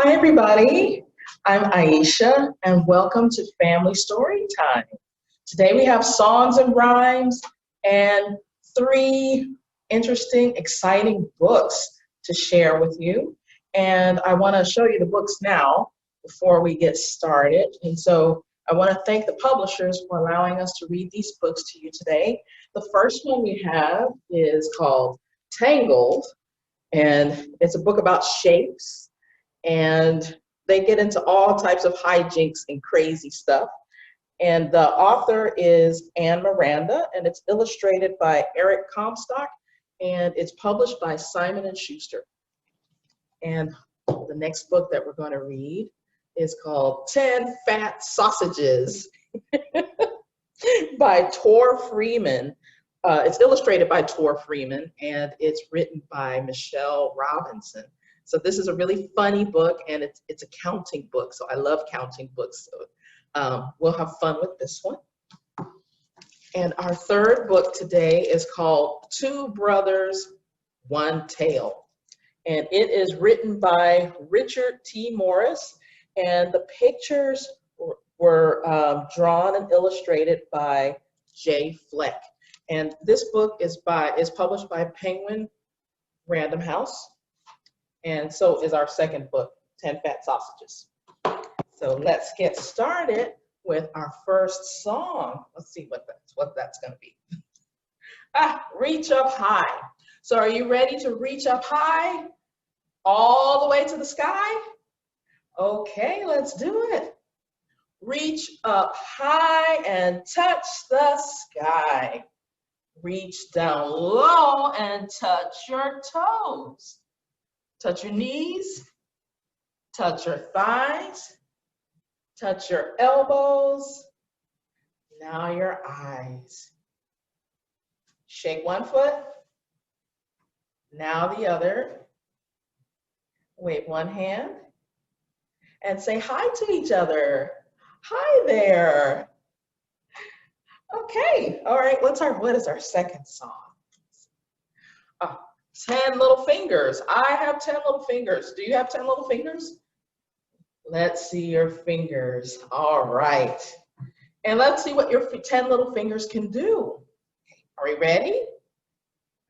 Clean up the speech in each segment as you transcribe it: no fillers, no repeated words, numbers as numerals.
Hi, everybody. I'm Aisha, and welcome to Family Storytime. Today we have songs and rhymes and three interesting, exciting books to share with you. And I want to show you the books now before we get started. And so I want to thank the publishers for allowing us to read these books to you today. The first one we have is called Tangled, and it's a book about shapes, and they get into all types of hijinks and crazy stuff. And the author is Anne Miranda, and it's illustrated by Eric Comstock, and it's published by Simon and Schuster. And the next book that we're going to read is called 10 Fat Sausages by Tor Freeman. It's illustrated by Tor Freeman, and it's written by Michelle Robinson. So this is a really funny book, and it's a counting book. So I love counting books. So we'll have fun with this one. And our third book today is called Two Brothers, One Tale. And it is written by Richard T. Morris, and the pictures were drawn and illustrated by Jay Fleck. And this book is published by Penguin Random House. And so is our second book, 10 Fat Sausages. So let's get started with our first song. Let's see what that's going to be. Reach Up High. So are you ready to reach up high? All the way to the sky? Okay, let's do it. Reach up high and touch the sky. Reach down low and touch your toes. Touch your knees, touch your thighs, touch your elbows, now your eyes. Shake one foot, now the other. Wave one hand and say hi to each other. Hi there. Okay, all right, what is our second song? 10 little fingers. I have 10 little fingers. Do you have 10 little fingers? Let's see your fingers. All right. And let's see what your 10 little fingers can do. Are we ready?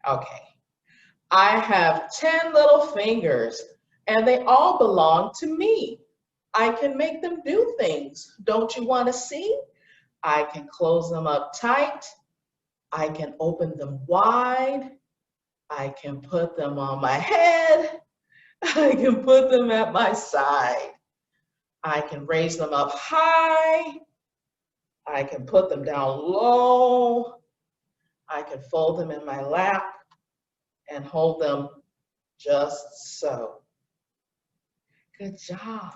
Okay. I have 10 little fingers, and they all belong to me. I can make them do things. Don't you want to see? I can close them up tight. I can open them wide. I can put them on my head. I can put them at my side. I can raise them up high. I can put them down low. I can fold them in my lap and hold them just so. Good job.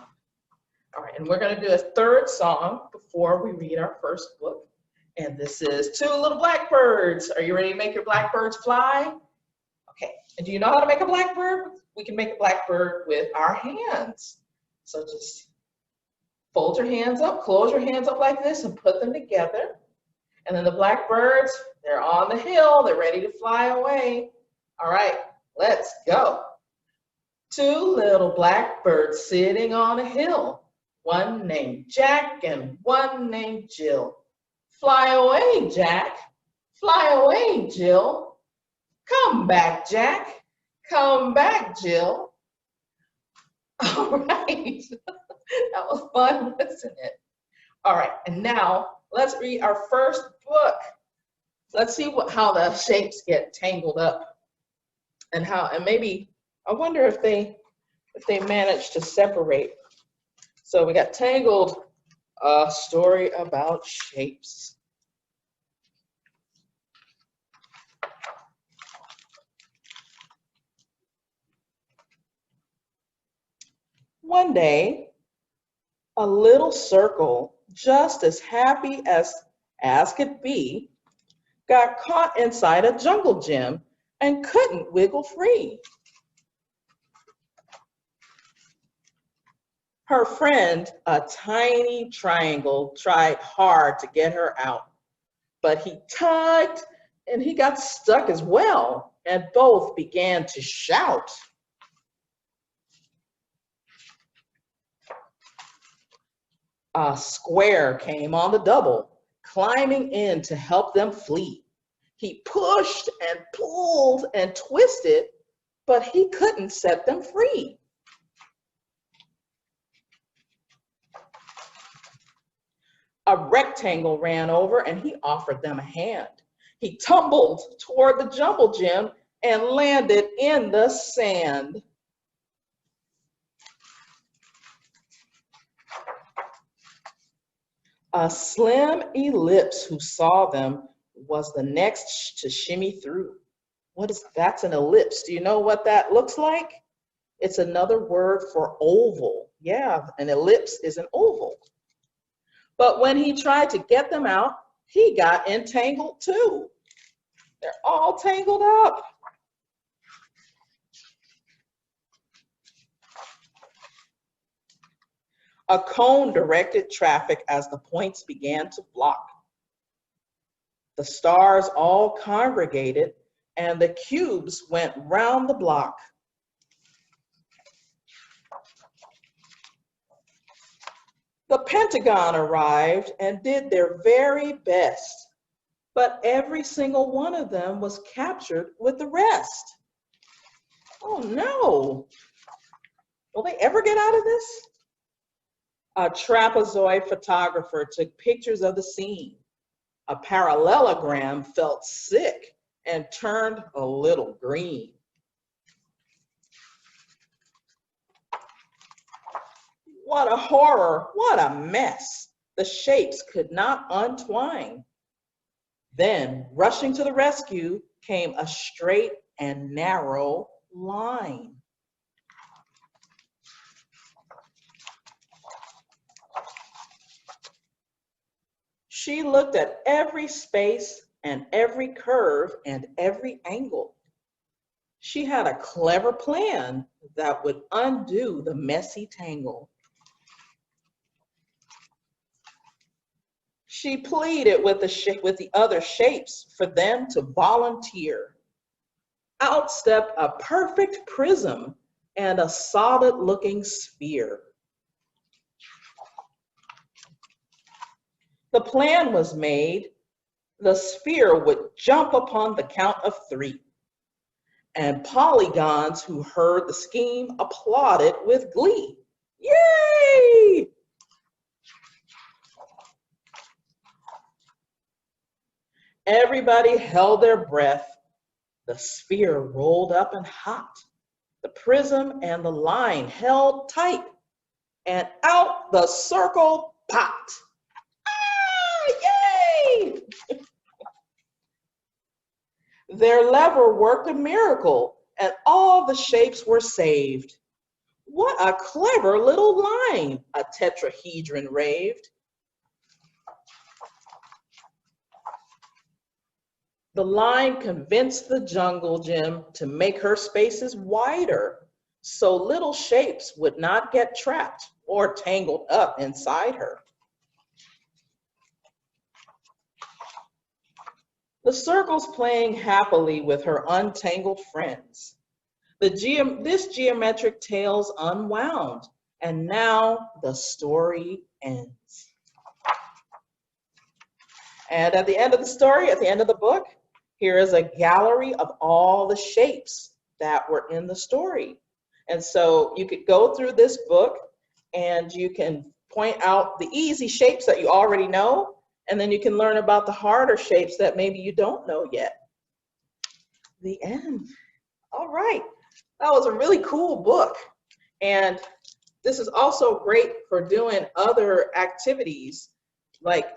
All right, and we're going to do a third song before we read our first book. And this is Two Little Blackbirds. Are you ready to make your blackbirds fly? Okay, and do you know how to make a blackbird? We can make a blackbird with our hands. So just fold your hands up, close your hands up like this and put them together. And then the blackbirds, they're on the hill, they're ready to fly away. All right, let's go. Two little blackbirds sitting on a hill, one named Jack and one named Jill. Fly away, Jack, fly away, Jill. Come back, Jack. Come back, Jill. All right. That was fun, wasn't it? All right, and now let's read our first book. Let's see how the shapes get tangled up and maybe I wonder if they manage to separate. So we got Tangled, a story about shapes. One day, a little circle, just as happy as could be, got caught inside a jungle gym and couldn't wiggle free. Her friend, a tiny triangle, tried hard to get her out, but he tugged and he got stuck as well, and both began to shout. A square came on the double, climbing in to help them flee. He pushed and pulled and twisted, but he couldn't set them free. A rectangle ran over and he offered them a hand. He tumbled toward the jumble gym and landed in the sand. A slim ellipse who saw them was the next to shimmy through. That's an ellipse? Do you know what that looks like? It's another word for oval. Yeah, an ellipse is an oval. But when he tried to get them out, he got entangled too. They're all tangled up. A cone directed traffic as the points began to block. The stars all congregated and the cubes went round the block. The Pentagon arrived and did their very best, but every single one of them was captured with the rest. Oh no! Will they ever get out of this? A trapezoid photographer took pictures of the scene. A parallelogram felt sick and turned a little green. What a horror, what a mess. The shapes could not untwine. Then, rushing to the rescue, came a straight and narrow line. She looked at every space and every curve and every angle. She had a clever plan that would undo the messy tangle. She pleaded with the other shapes for them to volunteer. Out stepped a perfect prism and a solid-looking sphere. The plan was made. The sphere would jump upon the count of 3. And polygons who heard the scheme applauded with glee. Yay! Everybody held their breath. The sphere rolled up and hopped. The prism and the line held tight, and out the circle popped. Ah, yay! Their lever worked a miracle, and all the shapes were saved. What a clever little line, a tetrahedron raved. The line convinced the jungle gym to make her spaces wider, so little shapes would not get trapped or tangled up inside her. The circle's playing happily with her untangled friends. This geometric tale's unwound, and now the story ends. And at the end of the story, at the end of the book, here is a gallery of all the shapes that were in the story. And so you could go through this book and you can point out the easy shapes that you already know, and then you can learn about the harder shapes that maybe you don't know yet. The end. All right. That was a really cool book. And this is also great for doing other activities. Like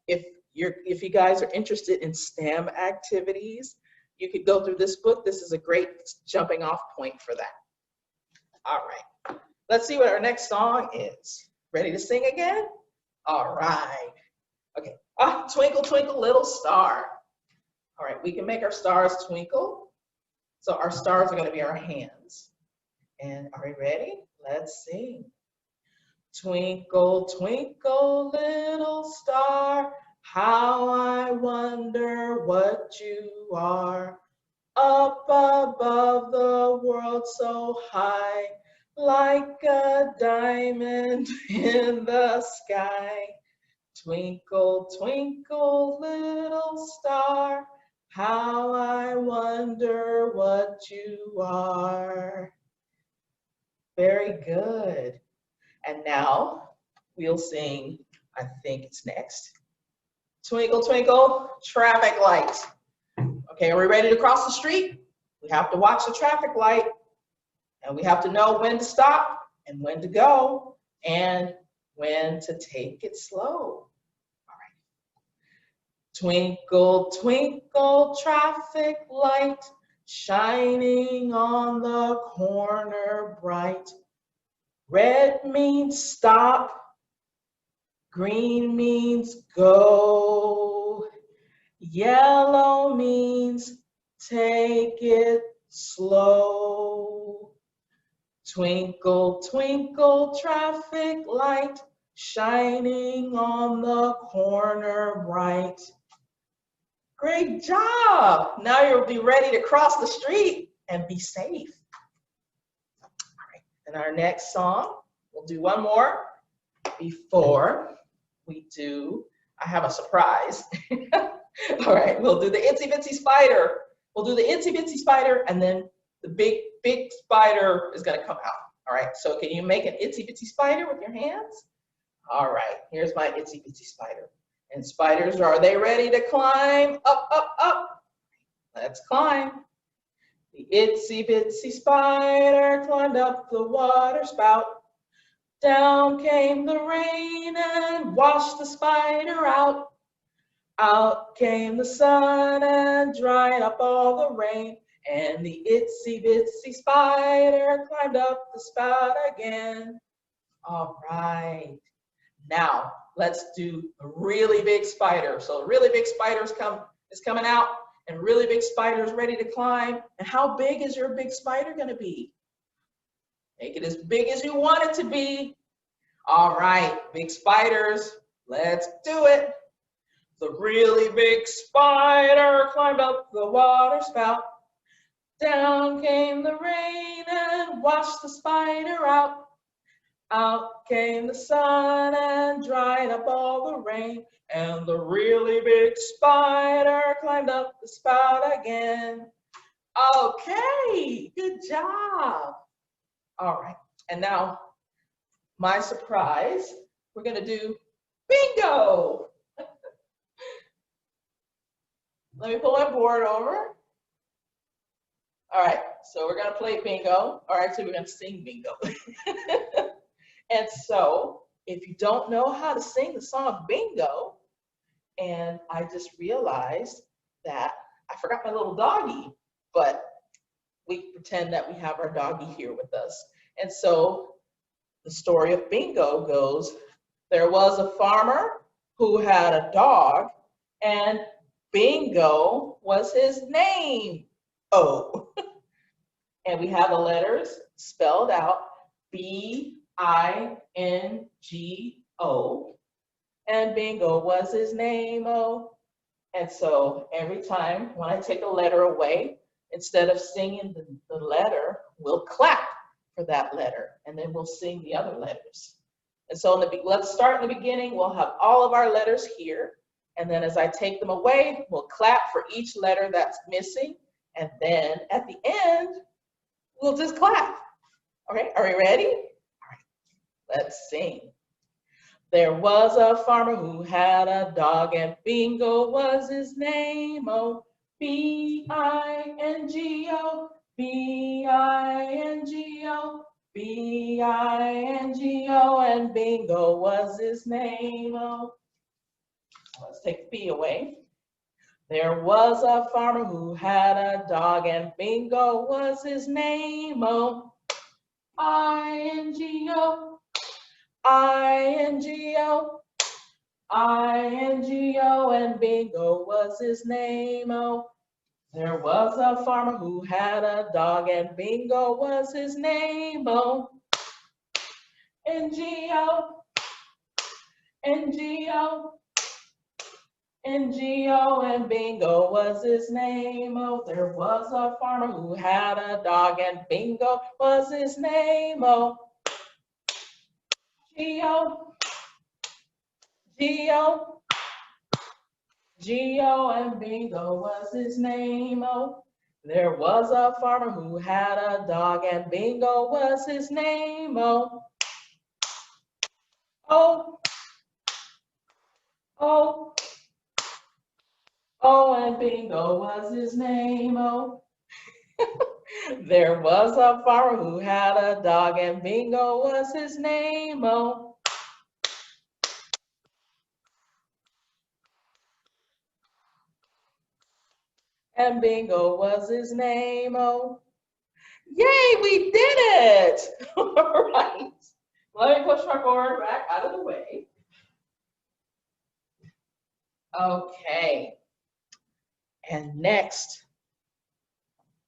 if you guys are interested in STEM activities, you could go through this book. This is a great jumping off point for that. All right. Let's see what our next song is. Ready to sing again? All right. Okay. Ah, Twinkle, Twinkle, Little Star. All right, we can make our stars twinkle. So our stars are going to be our hands. And are we ready? Let's sing. Twinkle, twinkle, little star, how I wonder what you are. Up above the world so high, like a diamond in the sky. Twinkle, twinkle, little star, how I wonder what you are. Very good. And now we'll sing, I think it's next. Twinkle, twinkle, traffic light. Okay, are we ready to cross the street? We have to watch the traffic light, and we have to know when to stop and when to go and when to take it slow. Twinkle, twinkle, traffic light, shining on the corner bright. Red means stop, green means go, yellow means take it slow. Twinkle, twinkle, traffic light, shining on the corner bright. Great job. Now you'll be ready to cross the street and be safe. All right, and our next song, we'll do one more before we do, I have a surprise. All right, we'll do the Itsy Bitsy Spider. We'll do the Itsy Bitsy Spider, and then the big spider is gonna come out. All right, so can you make an Itsy Bitsy Spider with your hands? All right, here's my Itsy Bitsy Spider. And spiders, are they ready to climb? Up, up, up. Let's climb. The itsy bitsy spider climbed up the water spout. Down came the rain and washed the spider out. Out came the sun and dried up all the rain. And the itsy bitsy spider climbed up the spout again. All right. Now, let's do a really big spider. So a really big spider is coming out, and really big spider is ready to climb. And how big is your big spider gonna be? Make it as big as you want it to be. All right, big spiders, let's do it. The really big spider climbed up the water spout. Down came the rain and washed the spider out. Out came the sun and dried up all the rain, and the really big spider climbed up the spout again. Okay, good job. All right, and now my surprise, we're gonna do bingo. Let me pull my board over. All right, so we're gonna play bingo, or actually we're gonna sing bingo. And so, if you don't know how to sing the song bingo, and I just realized that I forgot my little doggy, but we pretend that we have our doggy here with us. And so, the story of bingo goes, there was a farmer who had a dog, and Bingo was his name. Oh. And we have the letters spelled out, B-I-N-G-O. And Bingo was his name, oh. And so every time when I take a letter away, instead of singing the letter, we'll clap for that letter, and then we'll sing the other letters. And so let's start in the beginning. We'll have all of our letters here, and then as I take them away, we'll clap for each letter that's missing, and then at the end, we'll just clap. Okay, are we ready? All right, let's sing. There was a farmer who had a dog, and Bingo was his name, oh. B-I-N-G-O, B-I-N-G-O, B-I-N-G-O, and Bingo was his name, oh. Let's take the B away. There was a farmer who had a dog, and Bingo was his name, oh. I-N-G-O, I-N-G-O, I-N-G-O, and Bingo was his name, oh. There was a farmer who had a dog, and Bingo was his name, oh. N-G-O, N-G-O, And Geo and Bingo was his name. Oh, there was a farmer who had a dog, and Bingo was his name. Oh, Geo, Geo, Geo and Bingo was his name. Oh, there was a farmer who had a dog, and Bingo was his name. Oh, oh, oh, oh, and Bingo was his name. Oh. There was a farmer who had a dog, and Bingo was his name. Oh, and Bingo was his name. Oh, yay, we did it! All right. Let me push my board back out of the way. Okay. And next,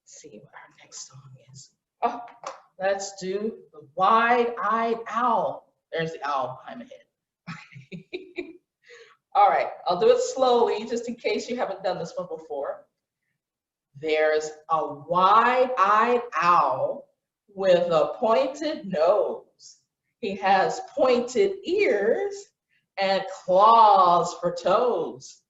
let's see what our next song is. Oh, let's do the Wide-Eyed Owl. There's the owl behind my head. All right, I'll do it slowly just in case you haven't done this one before. There's a wide-eyed owl with a pointed nose. He has pointed ears and claws for toes.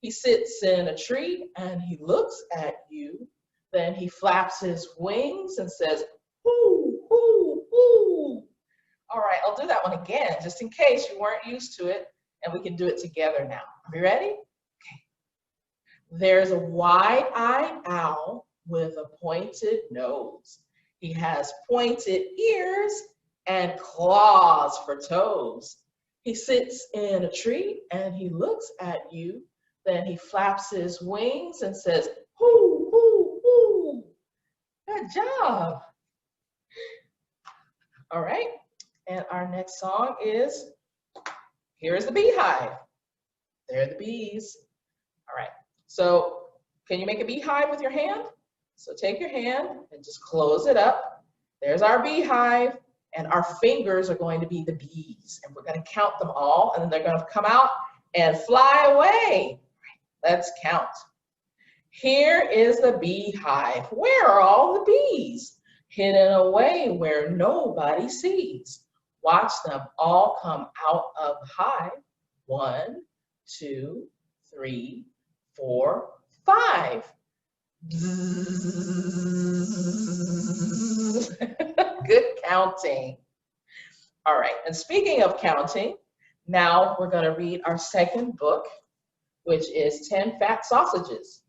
He sits in a tree and he looks at you. Then he flaps his wings and says, "Hoo, hoo, hoo." All right, I'll do that one again, just in case you weren't used to it, and we can do it together now. Are you ready? Okay. There's a wide-eyed owl with a pointed nose. He has pointed ears and claws for toes. He sits in a tree and he looks at you. Then he flaps his wings and says, "Hoo, hoo, hoo." Good job. All right. And our next song is Here's the Beehive. There are the bees. All right. So can you make a beehive with your hand? So take your hand and just close it up. There's our beehive, and our fingers are going to be the bees. And we're going to count them all, and then they're going to come out and fly away. Let's count. Here is the beehive. Where are all the bees? Hidden away where nobody sees. Watch them all come out of the hive. 1, 2, 3, 4, 5. Good counting. All right, and speaking of counting, now we're going to read our second book, which is 10 Fat Sausages.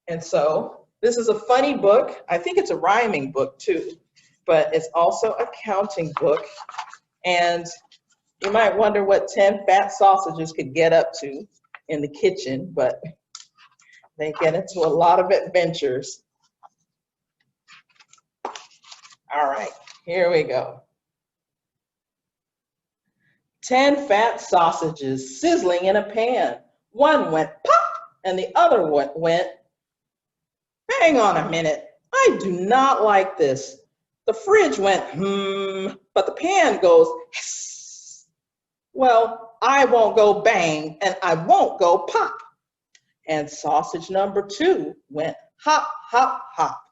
And so this is a funny book. I think it's a rhyming book too, but it's also a counting book. And you might wonder what 10 fat sausages could get up to in the kitchen, but they get into a lot of adventures. All right, here we go. 10 fat sausages sizzling in a pan. One went pop and the other went, hang on a minute, I do not like this. The fridge went but the pan goes hiss. Well, I won't go bang and I won't go pop. And sausage number 2 went hop, hop, hop.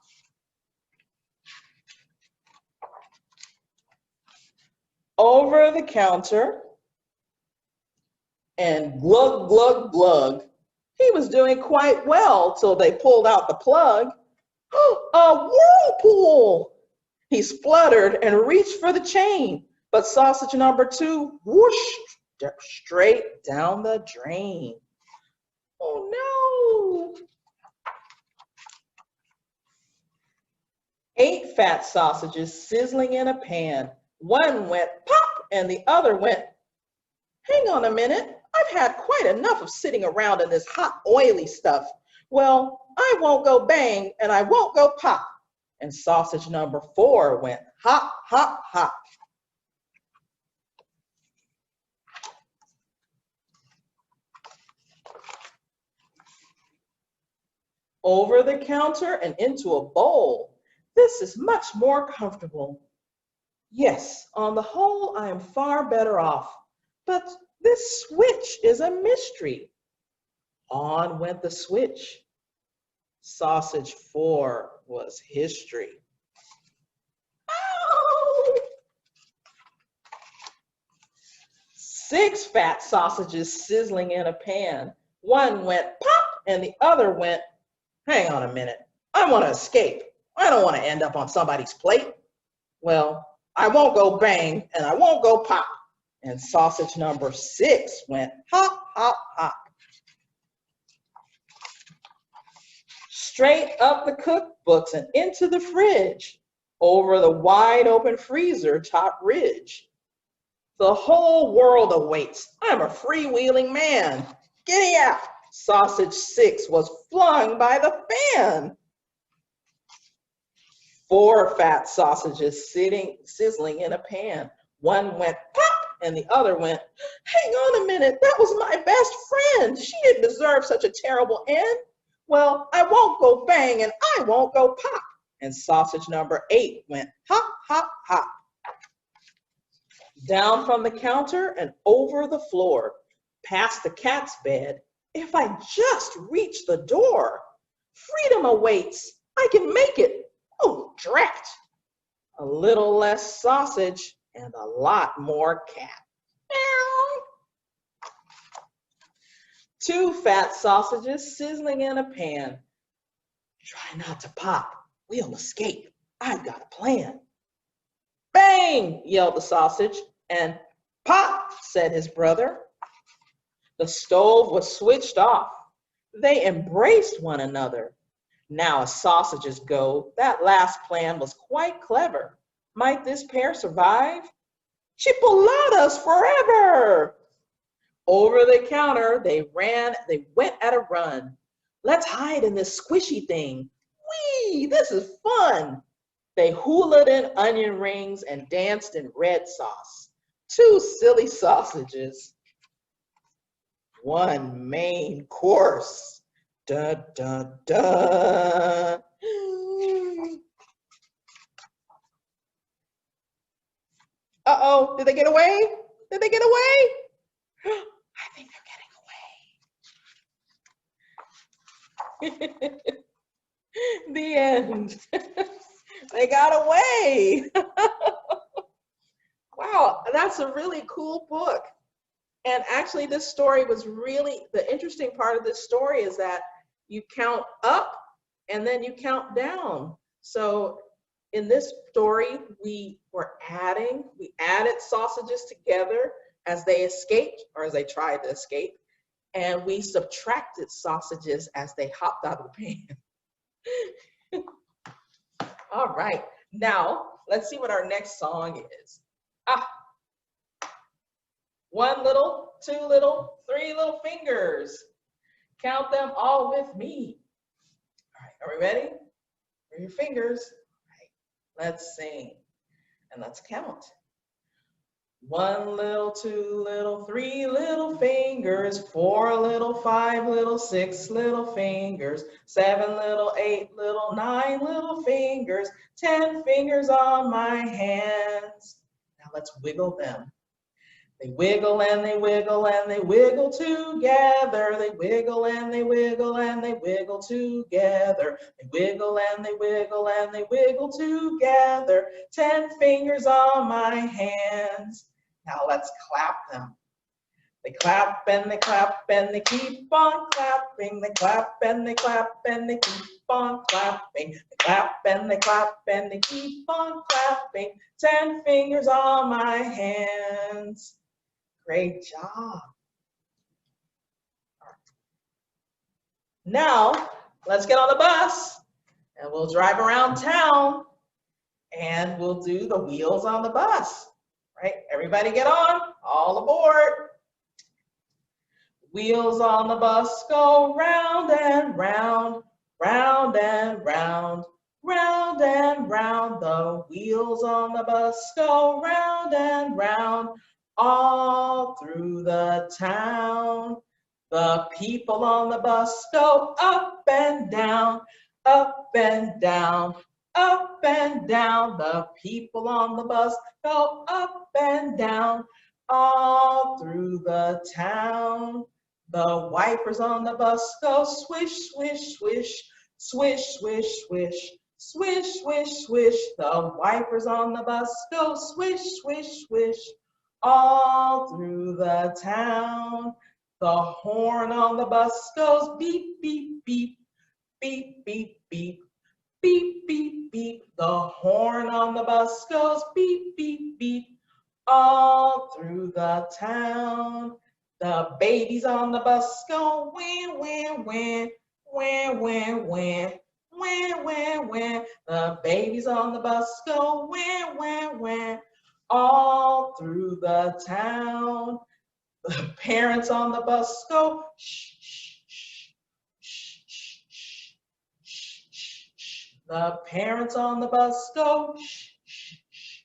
Over the counter and glug, glug, glug. He was doing quite well till they pulled out the plug. A whirlpool! He spluttered and reached for the chain, but sausage number 2 whooshed straight down the drain. Oh no! 8 fat sausages sizzling in a pan. One went pop and the other went, hang on a minute, I've had quite enough of sitting around in this hot, oily stuff. Well, I won't go bang and I won't go pop. And sausage number 4 went hop, hop, hop. Over the counter and into a bowl. This is much more comfortable. Yes, on the whole, I am far better off. But This switch is a mystery. On went the switch. Sausage 4 was history. Ow! 6 fat sausages sizzling in a pan. One went pop and the other went, hang on a minute, I want to escape. I don't want to end up on somebody's plate. Well, I won't go bang and I won't go pop. And sausage number 6 went hop, hop, hop. Straight up the cookbooks and into the fridge, over the wide open freezer top ridge. The whole world awaits. I'm a freewheeling man. Giddy up! Sausage 6 was flung by the fan. 4 fat sausages sizzling in a pan. One went pop and the other went, hang on a minute, that was my best friend. She didn't deserve such a terrible end. Well, I won't go bang and I won't go pop. And sausage number 8 went hop, hop, hop. Down from the counter and over the floor, past the cat's bed. If I just reach the door, freedom awaits. I can make it. Oh, drat. A little less sausage and a lot more cat. Meow. 2 fat sausages sizzling in a pan. Try not to pop. We'll escape. I've got a plan. Bang! Yelled the sausage, and pop! Said his brother. The stove was switched off. They embraced one another. Now as sausages go, that last plan was quite clever. Might this pair survive? Chipolatas forever! Over the counter, they went at a run. Let's hide in this squishy thing. Whee, this is fun. They hulaed in onion rings and danced in red sauce. 2 silly sausages. 1 main course. Da, da, da. Uh-oh, did they get away? Did they get away? I think they're getting away. The end. They got away. Wow, that's a really cool book. And actually this story was really, the interesting part of this story is that you count up and then you count down. So in this story, we added sausages together as they escaped or as they tried to escape. And we subtracted sausages as they hopped out of the pan. All right, now let's see what our next song is. 1 little, 2 little, 3 little fingers. Count them all with me. All right, are we ready? Where are your fingers? All right, let's sing and let's count. 1 little, 2 little, 3 little fingers, 4 little, 5 little, 6 little fingers, 7 little, 8 little, 9 little fingers, 10 fingers on my hands. Now let's wiggle them. They wiggle and they wiggle and they wiggle together. They wiggle and they wiggle and they wiggle together. They wiggle and they wiggle and they wiggle together. 10 fingers on my hands. Now let's clap them. They clap and they clap and they keep on clapping. They clap and they clap and they keep on clapping. They clap and they clap and they keep on clapping. 10 fingers on my hands. Great job. Now, let's get on the bus and we'll drive around town and we'll do the wheels on the bus. Right? Everybody get on, all aboard. Wheels on the bus go round and round, round and round, round and round. The wheels on the bus go round and round, all through the town. The people on the bus go up and down, up and down, up and down. The people on the bus go up and down, all through the town. The wipers on the bus go swish, swish, swish, swish, swish, swish, swish, swish, swish. The wipers on the bus go swish, swish, swish, all through the town. The horn on the bus goes beep, beep, beep, beep, beep, beep, beep, beep, beep. The horn on the bus goes beep, beep, beep, all through the town. The babies on the bus go win, win, win, win, win, win, win, win, win. The babies on the bus go win, win, win, all through the town. The parents on the bus go shh, shh, shh, shh, shh, shh, shh, shh, shh. The parents on the bus go shh, shh, shh,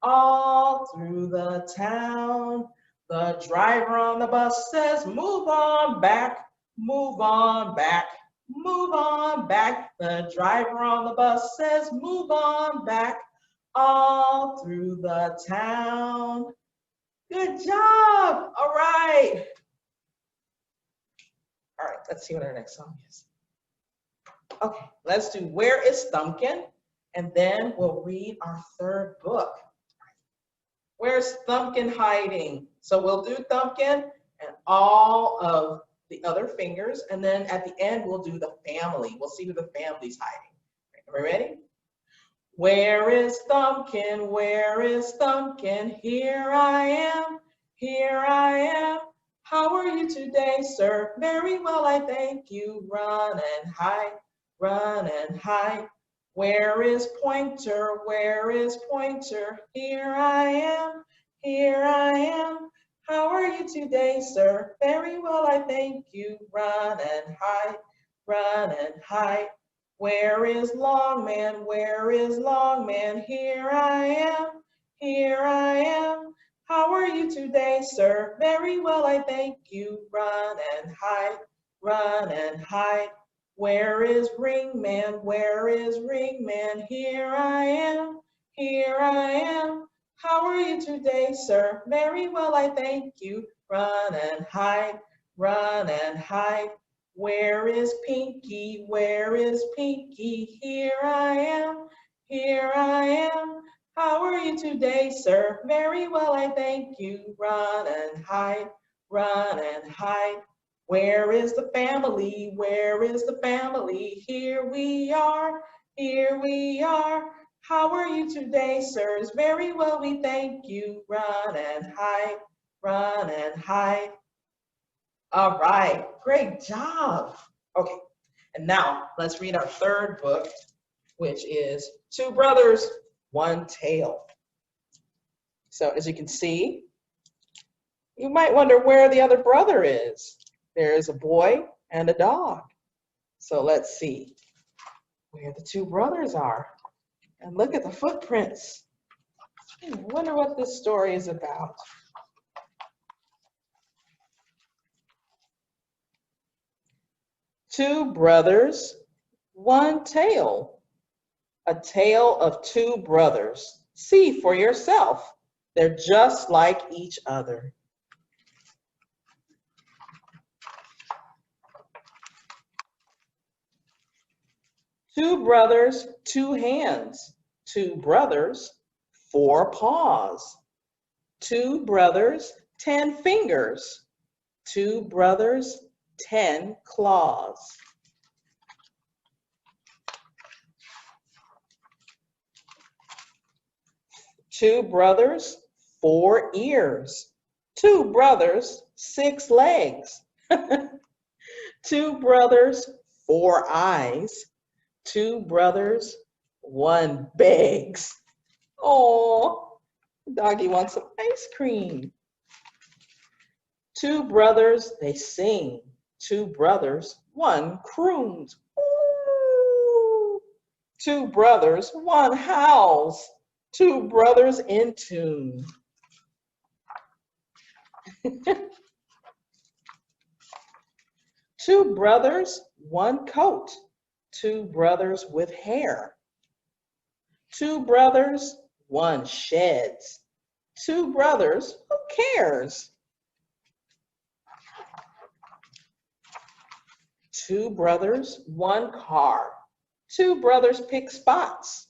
all through the town. The driver on the bus says, move on back, move on back, move on back. The driver on the bus says, move on back, all through the town. Good job. All right. All right, let's see what our next song is. Okay, let's do Where is Thumbkin? And then we'll read our third book. Where's Thumbkin hiding? So we'll do Thumbkin and all of the other fingers. And then at the end, we'll do the family. We'll see who the family's hiding. Are we ready? Where is Thumbkin? Where is Thumbkin? Here I am, here I am. How are you today, sir? Very well, I thank you. Run and hide, run and hide. Where is Pointer? Where is Pointer? Here I am, here I am. How are you today, sir? Very well, I thank you. Run and hide, run and hide. Where is Longman? Where is Longman? Here I am, here I am. How are you today, sir? Very well, I thank you. Run and hide, run and hide. Where is Ringman? Where is Ringman? Here I am, here I am. How are you today, sir? Very well, I thank you. Run and hide, run and hide. Where is Pinky? Where is Pinky? Here I am, here I am. How are you today, sir? Very well, I thank you. Run and hide, run and hide. Where is the family? Where is the family? Here we are, here we are. How are you today, sirs? Very well, we thank you. Run and hide, run and hide. All right, great job. Okay, and now let's read our third book, which is Two Brothers, One Tale. So as you can see, you might wonder where the other brother is. There's a boy and a dog. So let's see where the two brothers are. And look at the footprints. I wonder what this story is about. Two brothers, one tale. A tale of two brothers. See for yourself. They're just like each other. Two brothers, two hands. Two brothers, four paws. Two brothers, 10 fingers. Two brothers, 10 claws. Two brothers, 4 ears. Two brothers, 6 legs. Two brothers, 4 eyes. Two brothers, 1 begs. Oh, doggy wants some ice cream. Two brothers, they sing. Two brothers, 1 croons. Ooh. Two brothers, 1 howls. Two brothers in tune. Two brothers, 1 coat. Two brothers with hair. Two brothers, 1 sheds. Two brothers, who cares? Two brothers, one car. Two brothers pick spots.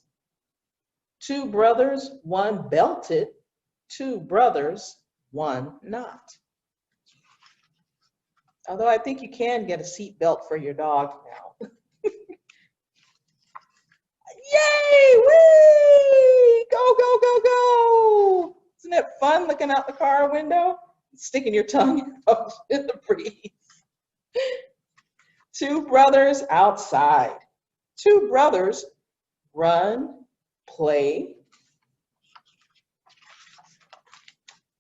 Two brothers, one belted. Two brothers, one not. Although I think you can get a seat belt for your dog now. Yay! Whee! Go, go, go, go! Isn't it fun looking out the car window? Sticking your tongue out in the breeze. Two brothers outside. Two brothers run, play.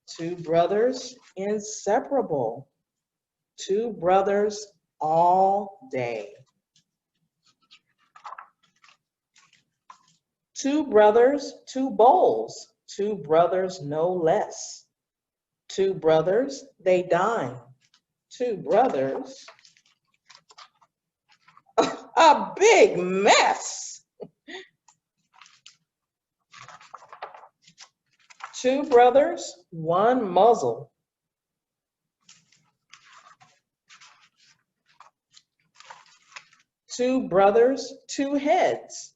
Two brothers inseparable. Two brothers all day. Two brothers, two bowls. Two brothers no less. Two brothers, they dine. Two brothers, a big mess. Two brothers, one muzzle. Two brothers, two heads.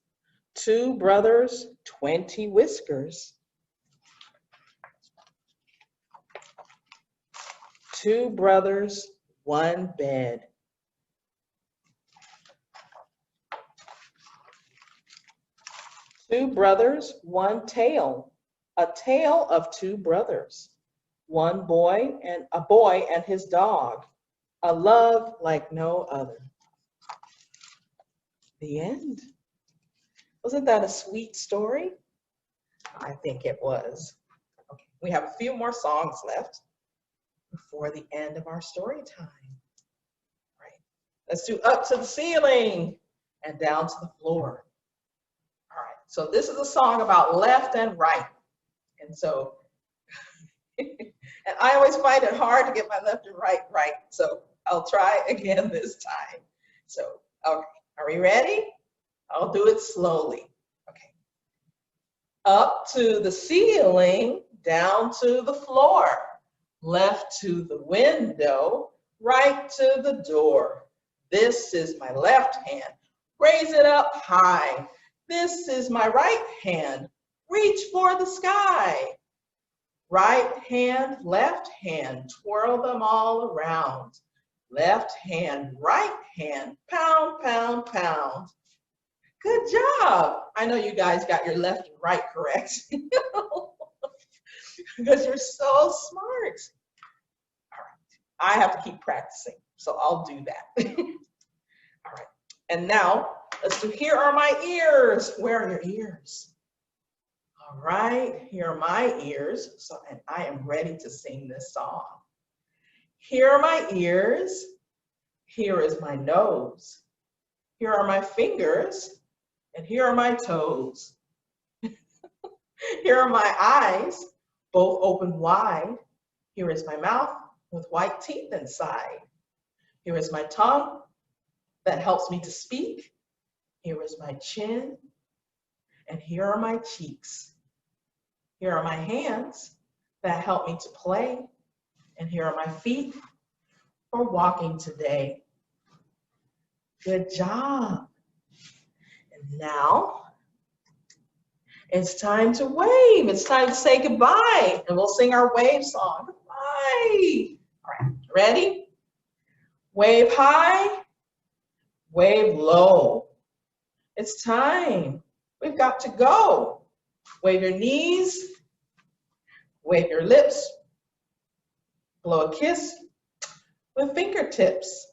Two brothers, 20 whiskers. Two brothers, one bed. Two brothers, one tale. A tale of two brothers. One boy and his dog. A love like no other. The end. Wasn't that a sweet story? I think it was. Okay, we have a few more songs left before the end of our story time. All right, let's do up to the ceiling and down to the floor. All right, so this is a song about left and right. And so, and I always find it hard to get my left and right right. So I'll try again this time. So, okay, are we ready? I'll do it slowly. Okay. Up to the ceiling, down to the floor, left to the window, right to the door. This is my left hand. Raise it up high. This is my right hand. Reach for the sky. Right hand, left hand, twirl them all around. Left hand, right hand, pound, pound, pound. Good job. I know you guys got your left and right correct because you're so smart. All right, I have to keep practicing, so I'll do that. All right, and now let's do here are my ears. Where are your ears? All right, here are my ears. So, and I am ready to sing this song. Here are my ears. Here is my nose. Here are my fingers. And here are my toes. Here are my eyes, both open wide. Here is my mouth with white teeth inside. Here is my tongue that helps me to speak. Here is my chin. And here are my cheeks. Here are my hands that help me to play. And here are my feet for walking today. Good job. And now it's time to wave. It's time to say goodbye. And we'll sing our wave song. Goodbye. All right, ready? Wave high, wave low. It's time. We've got to go. Wave your knees, wave your lips, blow a kiss with fingertips.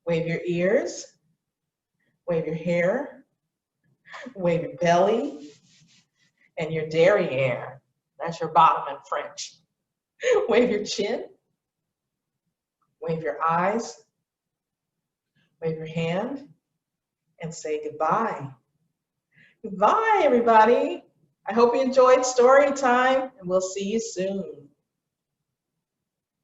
Wave your ears, wave your hair, wave your belly, and your derriere. That's your bottom in French. Wave your chin, wave your eyes, wave your hand, and say goodbye. Goodbye, everybody. I hope you enjoyed story time, and we'll see you soon.